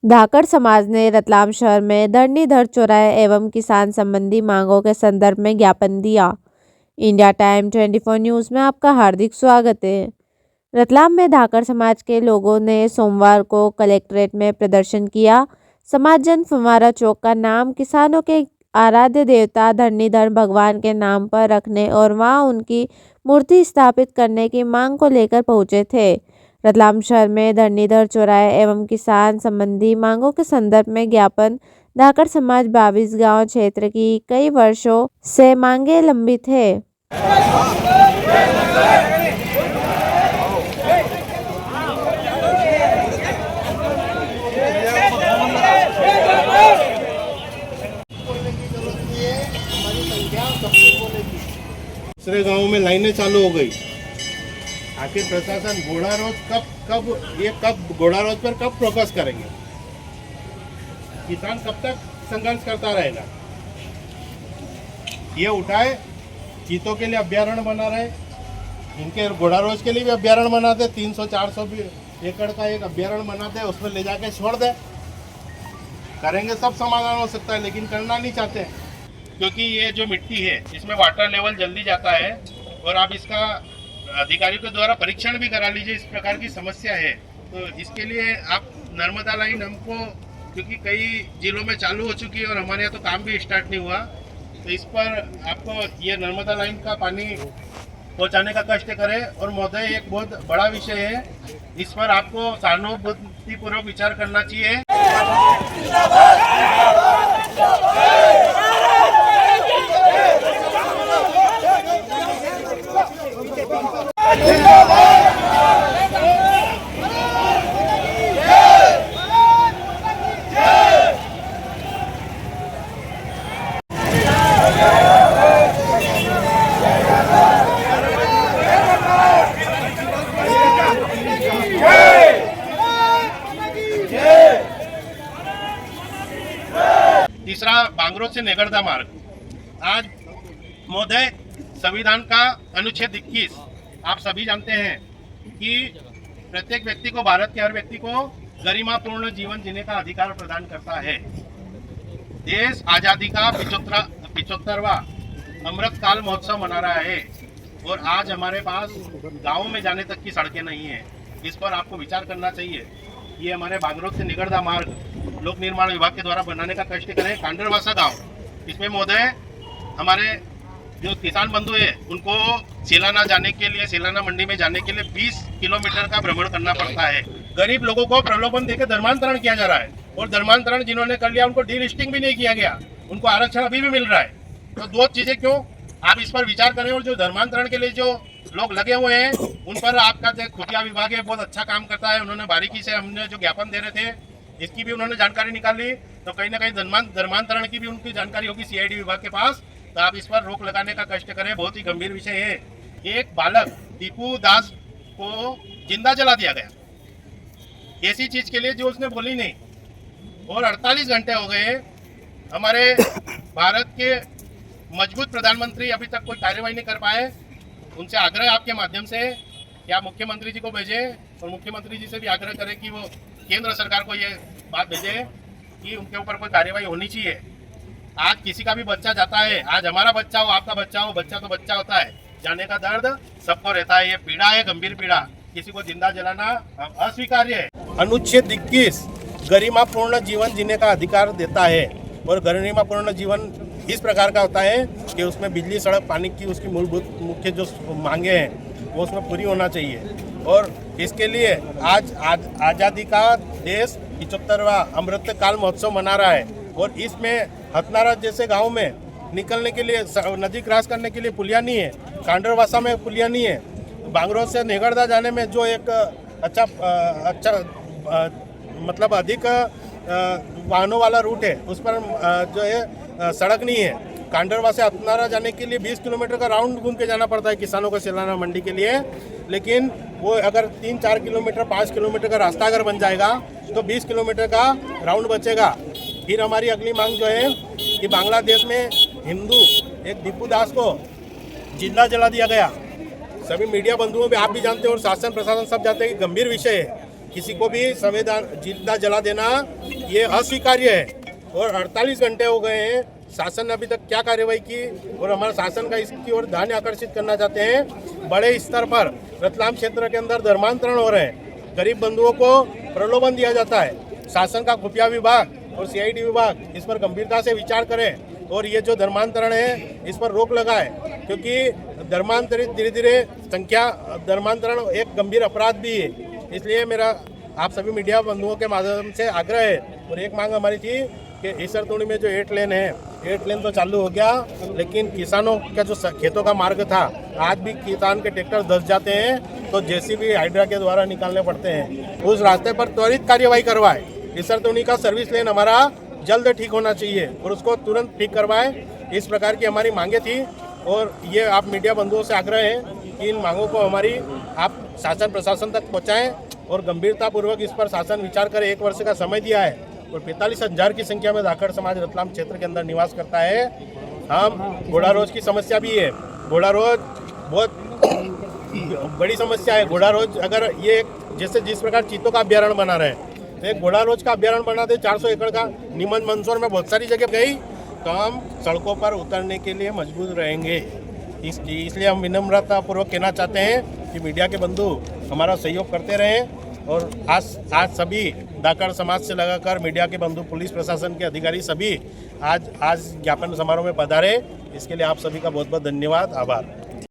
धाकड़ समाज ने रतलाम शहर में धरणीधर चौराहे एवं किसान संबंधी मांगों के संदर्भ में ज्ञापन दिया। इंडिया टाइम 24 न्यूज़ में आपका हार्दिक स्वागत है। रतलाम में धाकड़ समाज के लोगों ने सोमवार को कलेक्ट्रेट में प्रदर्शन किया। समाज जन फव्वारा चौक का नाम किसानों के आराध्य देवता धरणीधर भगवान के नाम पर रखने और वहां उनकी मूर्ति स्थापित करने की मांग को लेकर पहुंचे थे। रतलाम शहर में धरणीधर चौराहे एवं किसान संबंधी मांगों के संदर्भ में ज्ञापन धाकड़ समाज 22 गांव क्षेत्र की कई वर्षों से मांगे लंबित है। दूसरे गांव में लाइनें चालू हो गई। आखिर प्रशासन घोड़ा रोज कब घोड़ा रोज पर कब फोकस करेंगे? किसान कब तक संघर्ष करता रहेगा? ये उठाए, चीतों के लिए अभ्यारण्य बना रहे, इनके घोड़ा रोज के लिए भी अभ्यारण्य बनाते, 300-400 एकड़ का एक अभ्यारण्य बनाते, उसमें ले जाके छोड़ दे। करेंगे सब समाधान हो सकता है, लेकिन करना नहीं चाहते, क्योंकि ये जो मिट्टी है इसमें वाटर लेवल जल्दी जाता है और आप इसका अधिकारियों के द्वारा परीक्षण भी करा लीजिए। इस प्रकार की समस्या है, तो इसके लिए आप नर्मदा लाइन हमको, क्योंकि कई जिलों में चालू हो चुकी है और हमारे यहाँ तो काम भी स्टार्ट नहीं हुआ, तो इस पर आपको ये नर्मदा लाइन का पानी पहुँचाने का कष्ट करें। और महोदय, एक बहुत बड़ा विषय है, इस पर आपको सहानुभूतिपूर्वक विचार करना चाहिए। तीसरा, बांगरों से नेगरदा मार्ग। आज महोदय, संविधान का अनुच्छेद 21 आप सभी जानते हैं कि प्रत्येक व्यक्ति को, भारत के हर व्यक्ति को गरिमापूर्ण जीवन जीने का अधिकार प्रदान करता है। देश आजादी का 75वां अमृत काल महोत्सव मना रहा है और आज हमारे पास गाँव में जाने तक की सड़कें नहीं है। इस पर आपको विचार करना चाहिए। ये हमारे बांगरों से निगरदा मार्ग लोक निर्माण विभाग के द्वारा बनाने का कष्ट करें। कांडरवासा गांव, इसमें महोदय हमारे जो किसान बंधु है उनको सिलाना जाने के लिए, सिलाना मंडी में जाने के लिए 20 किलोमीटर का भ्रमण करना पड़ता है। गरीब लोगों को प्रलोभन देकर धर्मांतरण किया जा रहा है और धर्मांतरण जिन्होंने कर लिया उनको डीलिस्टिंग भी नहीं किया गया, उनको आरक्षण अभी भी मिल रहा है। तो दो चीजें क्यों? आप इस पर विचार करें। और जो धर्मांतरण के लिए जो लोग लगे हुए हैं उन पर आपका जो खुफिया विभाग है बहुत अच्छा काम करता है। उन्होंने बारीकी से, हमने जो ज्ञापन दे रहे थे इसकी भी उन्होंने जानकारी निकाली, तो कहीं ना कहीं धर्मांतरण की भी उनकी जानकारी होगी सीआईडी विभाग के पास। तो आप इस पर रोक लगाने का कष्ट करें। बहुत ही गंभीर विषय है। एक बालक दीपू दास को जिंदा जला दिया गया ऐसी चीज के लिए जो उसने बोली नहीं, और 48 घंटे हो गए। हमारे भारत के मजबूत प्रधानमंत्री अभी तक कोई कार्यवाही नहीं कर पाए। उनसे आग्रह आपके माध्यम से कि आप मुख्यमंत्री जी को भेजें और मुख्यमंत्री जी से भी आग्रह करें कि वो केंद्र सरकार को ये बात भेजे कि उनके ऊपर कोई कार्यवाही होनी चाहिए। आज किसी का भी बच्चा जाता है, आज हमारा बच्चा हो, आपका बच्चा हो, बच्चा तो बच्चा होता है, जाने का दर्द सबको रहता है। ये पीड़ा है, गंभीर पीड़ा। किसी को जिंदा जलाना अस्वीकार्य है। अनुच्छेद 21 गरिमापूर्ण जीवन जीने का अधिकार देता है और गरिमापूर्ण जीवन इस प्रकार का होता है कि उसमें बिजली, सड़क, पानी की उसकी मूलभूत मुख्य जो मांगे हैं वो उसमें पूरी होना चाहिए। और इसके लिए आज आज़ादी का देश 75वां अमृत काल महोत्सव मना रहा है और इसमें हथनारा जैसे गांव में निकलने के लिए, नदी क्रॉस करने के लिए पुलिया नहीं है, कांडरवासा में पुलिया नहीं है, बांगरों से नेगरदा जाने में जो एक अच्छा मतलब अधिक वाहनों वाला रूट है उस पर जो है सड़क नहीं है। कांडरवा से हथनारा जाने के लिए 20 किलोमीटर का राउंड घूम के जाना पड़ता है किसानों को सिलाना मंडी के लिए। लेकिन वो अगर 3-4 किलोमीटर, 5 किलोमीटर का रास्ता अगर बन जाएगा तो 20 किलोमीटर का राउंड बचेगा। फिर हमारी अगली मांग जो है कि बांग्लादेश में हिंदू एक दीपू दास को जिंदा जला दिया गया। सभी मीडिया बंधुओं भी, आप भी जानते हैं और शासन प्रशासन सब जानते हैं कि गंभीर विषय है। किसी को भी संविधान जिंदा जला देना ये अस्वीकार्य है। और 48 घंटे हो गए हैं, शासन ने अभी तक क्या कार्रवाई की, और हमारा शासन का इसकी ओर ध्यान आकर्षित करना चाहते हैं। बड़े स्तर पर रतलाम क्षेत्र के अंदर धर्मांतरण हो रहे हैं, गरीब बंधुओं को प्रलोभन दिया जाता है। शासन का खुफिया विभाग और सीआईडी विभाग इस पर गंभीरता से विचार करें और ये जो धर्मांतरण है इस पर रोक लगाए, क्योंकि धर्मांतरित धीरे धीरे संख्या धर्मांतरण एक गंभीर अपराध भी है। इसलिए मेरा आप सभी मीडिया बंधुओं के माध्यम से आग्रह है, और एक मांग हमारी थी कि ईसरतुणी में जो 8 लेन है, 8 लेन तो चालू हो गया, लेकिन किसानों का जो खेतों का मार्ग था, आज भी किसान के ट्रैक्टर धंस जाते हैं तो जेसीबी हाइड्रा के द्वारा निकालने पड़ते हैं। उस रास्ते पर त्वरित कार्यवाही करवाए। ईसरतुणी का सर्विस लेन हमारा जल्द ठीक होना चाहिए और उसको तुरंत ठीक करवाए। इस प्रकार की हमारी मांगे थी, और ये आप मीडिया बंधुओं से आग्रह है कि इन मांगों को हमारी आप शासन प्रशासन तक पहुँचाएँ और गंभीरतापूर्वक इस पर शासन विचार करे। 1 वर्ष का समय दिया है और 45,000 की संख्या में धाकड़ समाज रतलाम क्षेत्र के अंदर निवास करता है। हम घोड़ा रोज की समस्या भी है, घोड़ा रोज बहुत बड़ी समस्या है। घोड़ा रोज अगर ये जैसे जिस प्रकार चीतों का अभ्यारण्य बना रहे हैं, तो एक घोड़ा रोज का अभ्यारण्य बना दे 400 एकड़ का। नीमच मंदसौर में बहुत सारी जगह गई तो हम सड़कों पर उतरने के लिए मजबूर रहेंगे। इसलिए हम विनम्रतापूर्वक कहना चाहते हैं कि मीडिया के बंधु हमारा सहयोग करते रहें, और आज सभी धाकड़ समाज से लगाकर मीडिया के बंधु, पुलिस प्रशासन के अधिकारी सभी आज ज्ञापन समारोह में पधारे। इसके लिए आप सभी का बहुत बहुत धन्यवाद, आभार।